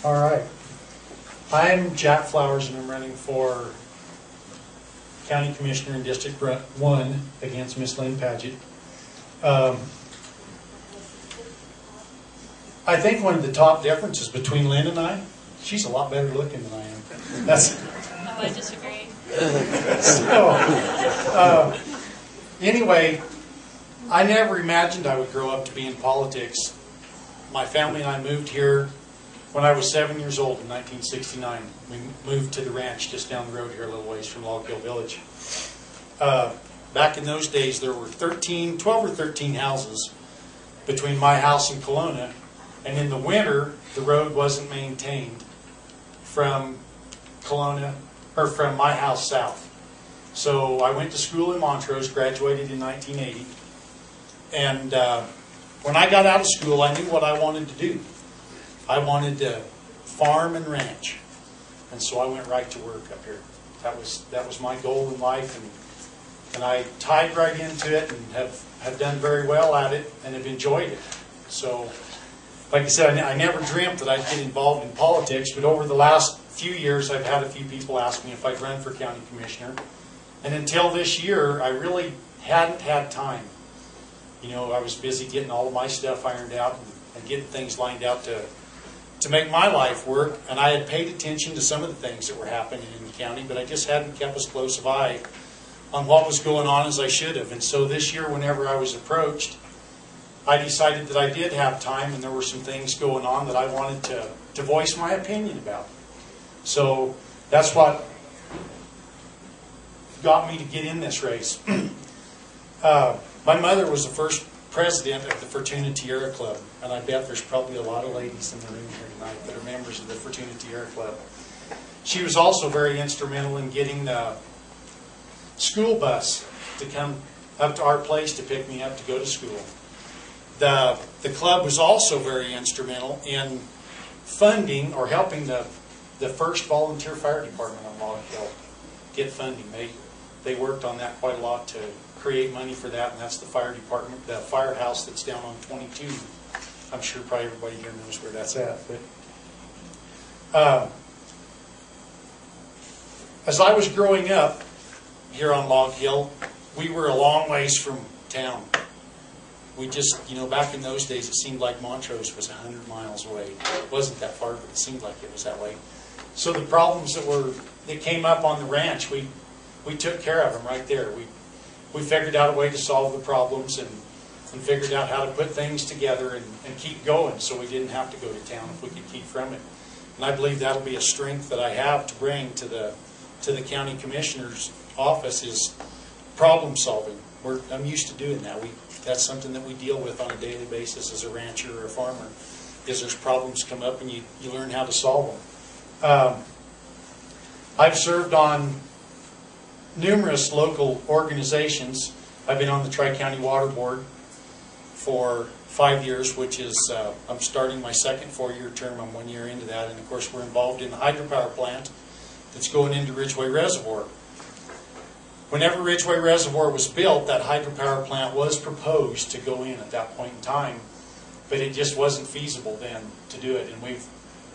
All right. I'm JackFlowers, and I'm running for County Commissioner in District 1 against Miss Lynn Paget. I think one of the top differences between Lynn and I, she's a lot better looking than I am. I disagree. Anyway, I never imagined I would grow up to be in politics. My family and I moved here when I was 7 years old in 1969. We moved to the ranch just down the road here a little ways from Log Hill Village. Back in those days, there were 12 or 13 houses between my house and Kelowna, and in the winter, the road wasn't maintained from Kelowna, or from my house south. So I went to school in Montrose, graduated in 1980, and when I got out of school, I knew what I wanted to do. I wanted to farm and ranch, and so I went right to work up here. That was my goal in life, and I tied right into it and have done very well at it and have enjoyed it. So, like I said, I never dreamt that I'd get involved in politics, but over the last few years, I've had a few people ask me if I'd run for county commissioner, and until this year, I really hadn't had time. You know, I was busy getting all of my stuff ironed out and getting things lined out to make my life work, and I had paid attention to some of the things that were happening in the county, but I just hadn't kept as close of eye on what was going on as I should have. And so this year, whenever I was approached, I decided that I did have time, and there were some things going on that I wanted to voice my opinion about. So that's what got me to get in this race. My mother was the first president of the Fortuna Tierra Club, and I bet there's probably a lot of ladies in the room here tonight that are members of the Fortuna Tierra Club. She was also very instrumental in getting the school bus to come up to our place to pick me up to go to school. The club was also very instrumental in funding or helping the first volunteer fire department on Log Hill get funding. They worked on that quite a lot to create money for that, and that's the fire department, the firehouse that's down on 22. I'm sure probably everybody here knows where that's at. But as I was growing up here on Log Hill, we were a long ways from town. We just, you know, back in those days, it seemed like Montrose was 100 miles away. It wasn't that far, but it seemed like it was that way. So the problems that came up on the ranch, we took care of them right there. We figured out a way to solve the problems and figured out how to put things together and keep going, so we didn't have to go to town if we could keep from it. And I believe that'll be a strength that I have to bring to the county commissioner's office, is problem solving. I'm used to doing that. That's something that we deal with on a daily basis as a rancher or a farmer, is there's problems come up and you learn how to solve them. I've served on numerous local organizations. I've been on the Tri-County Water Board for 5 years, which is, I'm starting my second 4-year term. I'm 1 year into that, and of course we're involved in the hydropower plant that's going into Ridgeway Reservoir. Whenever Ridgeway Reservoir was built, that hydropower plant was proposed to go in at that point in time, but it just wasn't feasible then to do it, and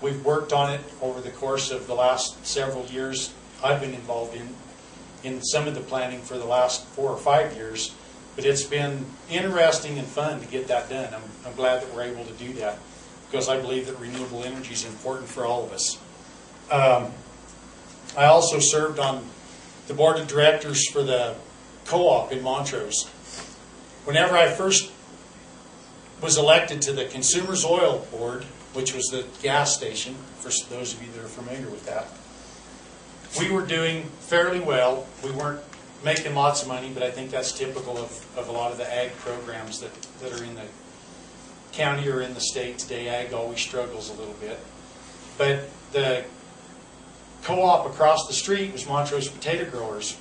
we've worked on it over the course of the last several years. I've been involved in some of the planning for the last 4 or 5 years, but it's been interesting and fun to get that done. I'm glad that we're able to do that, because I believe that renewable energy is important for all of us. I also served on the board of directors for the co-op in Montrose. Whenever I first was elected to the Consumers Oil Board, which was the gas station, for those of you that are familiar with that, we were doing fairly well. We weren't making lots of money, but I think that's typical of a lot of the ag programs that are in the county or in the state today. Ag always struggles a little bit. But the co-op across the street was Montrose Potato Growers,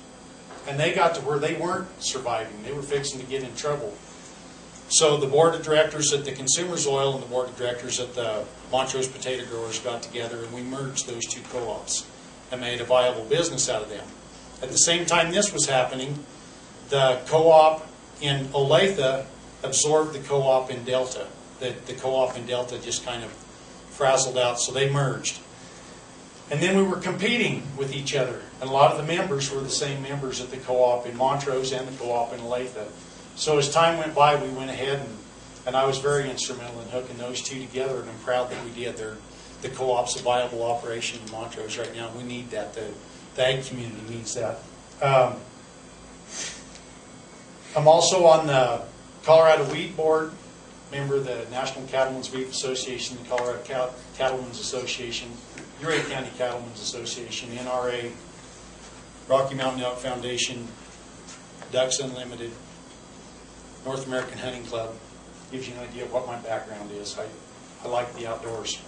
and they got to where they weren't surviving. They were fixing to get in trouble. So the board of directors at the Consumers Oil and the board of directors at the Montrose Potato Growers got together, and we merged those two co-ops and made a viable business out of them. At the same time this was happening, the co-op in Olathe absorbed the co-op in Delta. The co-op in Delta just kind of frazzled out, so they merged. And then we were competing with each other. And a lot of the members were the same members at the co-op in Montrose and the co-op in Olathe. So as time went by, we went ahead and I was very instrumental in hooking those two together, and I'm proud that we did. The co-op's a viable operation in Montrose right now. We need that. The ag community needs that. I'm also on the Colorado Wheat Board, member of the National Cattlemen's Beef Association, the Colorado Cattlemen's Association, Ouray County Cattlemen's Association, NRA, Rocky Mountain Elk Foundation, Ducks Unlimited, North American Hunting Club. Gives you an idea of what my background is. I like the outdoors.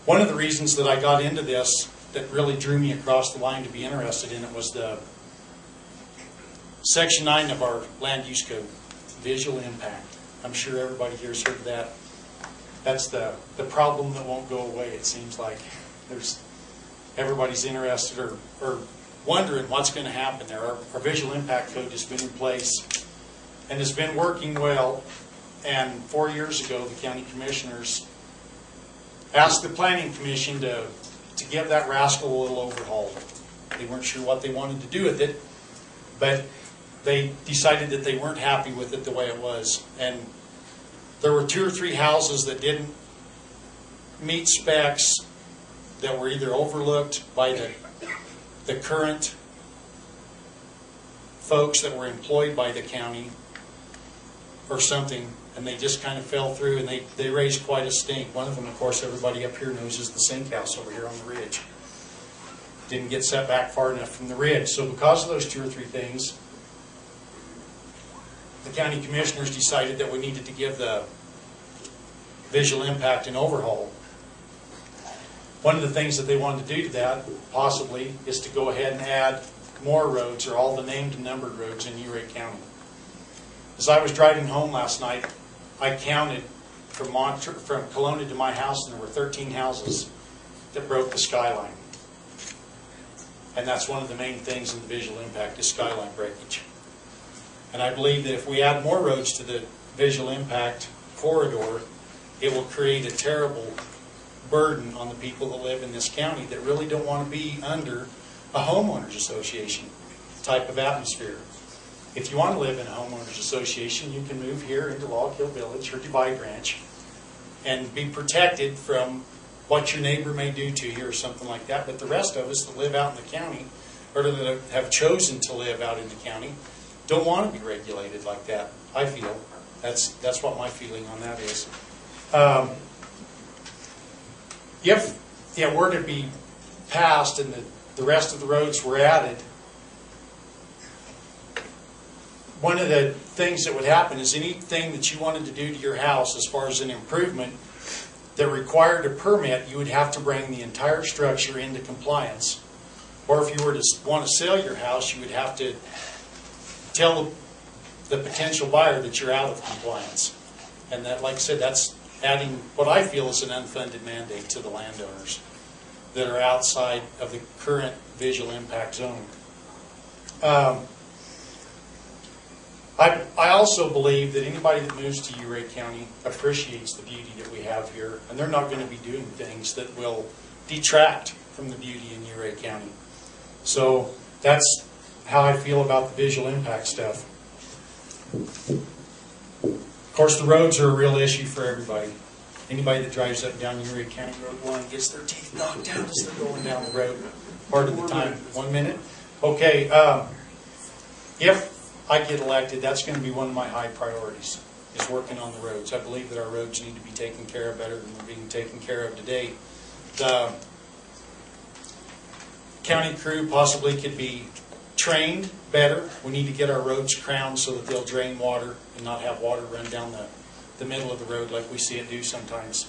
One of the reasons that I got into this that really drew me across the line to be interested in it was the Section 9 of our land use code, visual impact. I'm sure everybody here has heard of that. That's the problem that won't go away, it seems like. Everybody's interested or wondering what's going to happen there. Our visual impact code has been in place and has been working well. And 4 years ago, the county commissioners asked the planning commission to give that rascal a little overhaul. They weren't sure what they wanted to do with it, but they decided that they weren't happy with it the way it was. And there were 2 or 3 houses that didn't meet specs, that were either overlooked by the current folks that were employed by the county or something, and they just kind of fell through, and they raised quite a stink. One of them, of course, everybody up here knows is the sink house over here on the ridge. Didn't get set back far enough from the ridge. So because of those 2 or 3 things, the county commissioners decided that we needed to give the visual impact an overhaul. One of the things that they wanted to do to that, possibly, is to go ahead and add more roads, or all the named and numbered roads in Ouray County. As I was driving home last night, I counted from Kelowna to my house, and there were 13 houses that broke the skyline. And that's one of the main things in the visual impact, is skyline breakage. And I believe that if we add more roads to the visual impact corridor, it will create a terrible burden on the people that live in this county that really don't want to be under a homeowners association type of atmosphere. If you want to live in a homeowners association, you can move here into Log Hill Village or Divide Ranch and be protected from what your neighbor may do to you or something like that. But the rest of us that live out in the county, or that have chosen to live out in the county, don't want to be regulated like that. I feel that's what my feeling on that is. If it were to be passed and the rest of the roads were added, one of the things that would happen is anything that you wanted to do to your house as far as an improvement that required a permit, you would have to bring the entire structure into compliance. Or if you were to want to sell your house, you would have to tell the potential buyer that you're out of compliance. And that, like I said, that's adding what I feel is an unfunded mandate to the landowners that are outside of the current visual impact zone. I also believe that anybody that moves to Ouray County appreciates the beauty that we have here, and they're not going to be doing things that will detract from the beauty in Ouray County. So that's how I feel about the visual impact stuff. Of course, the roads are a real issue for everybody. Anybody that drives up and down Ouray County Road 1 gets their teeth knocked out as they're going down the road part of the time. 1 minute? Okay. If I get elected, that's going to be one of my high priorities, is working on the roads. I believe that our roads need to be taken care of better than they're being taken care of today. The county crew possibly could be trained better. We need to get our roads crowned so that they'll drain water and not have water run down the middle of the road like we see it do sometimes.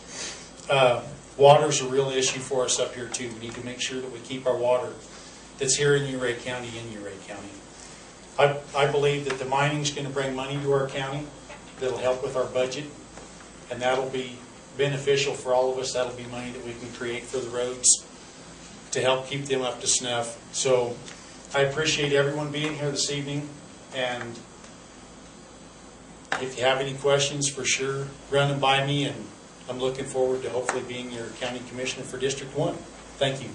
Water's a real issue for us up here too. We need to make sure that we keep our water that's here in Ouray County in Ouray County. I believe that the mining's going to bring money to our county that'll help with our budget, and that'll be beneficial for all of us. That'll be money that we can create for the roads to help keep them up to snuff. So I appreciate everyone being here this evening, and If you have any questions, for sure, run them by me, and I'm looking forward to hopefully being your county commissioner for District 1. Thank you.